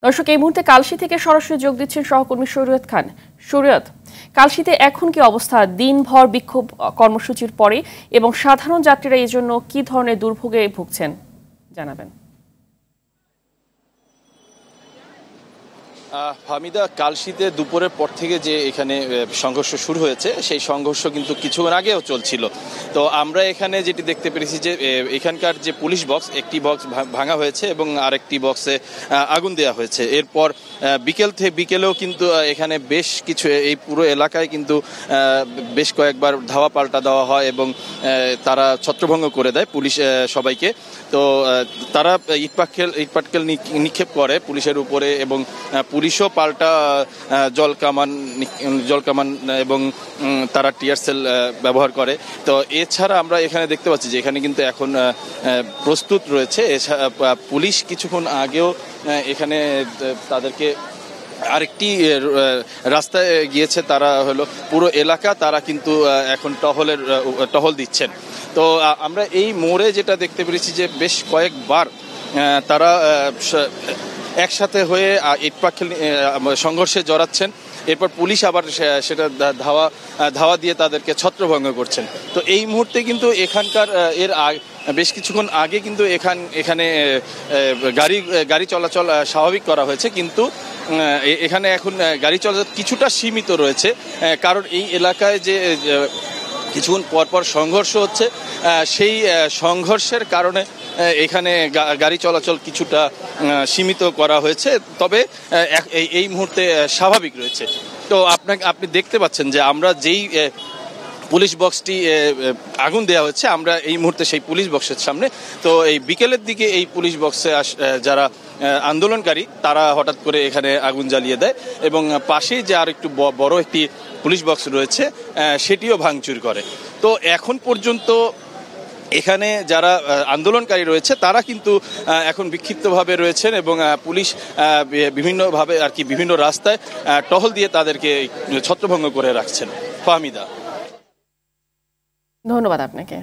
দর্শক, এই মুহূর্তে কালশী থেকে সরাসরি যোগ দিচ্ছেন সহকর্মী শরীয়ত খান। শরীয়ত, কালশীতে এখন কি অবস্থা দিনভর বিক্ষোভ কর্মসূচির পরে, এবং সাধারণ যাত্রীরা এই জন্য কি ধরনের দুর্ভোগে ভুগছেন জানাবেন। ফাহমিদা, কালশীতে দুপুরের পর থেকে যে এখানে সংঘর্ষ শুরু হয়েছে, সেই সংঘর্ষ কিন্তু কিছুক্ষণ আগেও চলছিল। তো আমরা এখানে যেটি দেখতে পেরেছি যে এখানকার যে পুলিশ বক্স, একটি বক্স ভাঙা হয়েছে এবং আরেকটি বক্সে আগুন দেওয়া হয়েছে। এরপর বিকেলেও কিন্তু এখানে বেশ কিছু, এই পুরো এলাকায় কিন্তু বেশ কয়েকবার ধাওয়া পাল্টা দেওয়া হয় এবং তারা ছত্রভঙ্গ করে দেয় পুলিশ সবাইকে। তো তারা ইটপাটকেল নিক্ষেপ করে পুলিশের উপরে এবং পুলিশও পাল্টা জলকামান এবং তারা টিয়ার সেল ব্যবহার করে। তো এছাড়া আমরা এখানে দেখতে পাচ্ছি যে এখানে কিন্তু এখন প্রস্তুত রয়েছে। এছাড়া পুলিশ কিছুক্ষণ আগেও এখানে তাদেরকে আরেকটি রাস্তায় গিয়েছে, তারা হলো পুরো এলাকা তারা কিন্তু এখন টহল দিচ্ছেন। তো আমরা এই মোড়ে যেটা দেখতে পেরেছি যে বেশ কয়েকবার তারা একসাথে হয়ে ইটপাটকেল সংঘর্ষে জড়াচ্ছেন। এরপর পুলিশ আবার সেটা ধাওয়া দিয়ে তাদেরকে ছত্রভঙ্গ করছেন। তো এই মুহূর্তে কিন্তু এখানকার বেশ কিছুক্ষণ আগে কিন্তু এখানে গাড়ি চলাচল স্বাভাবিক করা হয়েছে, কিন্তু এখানে এখন গাড়ি চলাচল কিছুটা সীমিত রয়েছে। কারণ এই এলাকায় যে কিছুক্ষণ পরপর সংঘর্ষ হচ্ছে, সেই সংঘর্ষের কারণে এখানে গাড়ি চলাচল কিছুটা সীমিত করা হয়েছে, তবে এই মুহূর্তে স্বাভাবিক রয়েছে। তো আপনি দেখতে পাচ্ছেন যে আমরা যেই পুলিশ বক্সটি আগুন দেওয়া হচ্ছে, আমরা এই মুহূর্তে সেই পুলিশ বক্সের সামনে। তো এই বিকেলের দিকে এই পুলিশ বক্সে যারা আন্দোলনকারী তারা হঠাৎ করে এখানে আগুন জ্বালিয়ে দেয় এবং পাশেই যে আর একটু বড় একটি পুলিশ বক্স রয়েছে সেটিও ভাঙচুর করে। তো এখন পর্যন্ত এখানে যারা আন্দোলনকারী রয়েছে তারা কিন্তু এখন বিক্ষিপ্তভাবে রয়েছেন এবং পুলিশ বিভিন্নভাবে বিভিন্ন রাস্তায় টহল দিয়ে তাদেরকে ছত্রভঙ্গ করে রাখছেন। ফাহমিদা, ধন্যবাদ আপনাকে।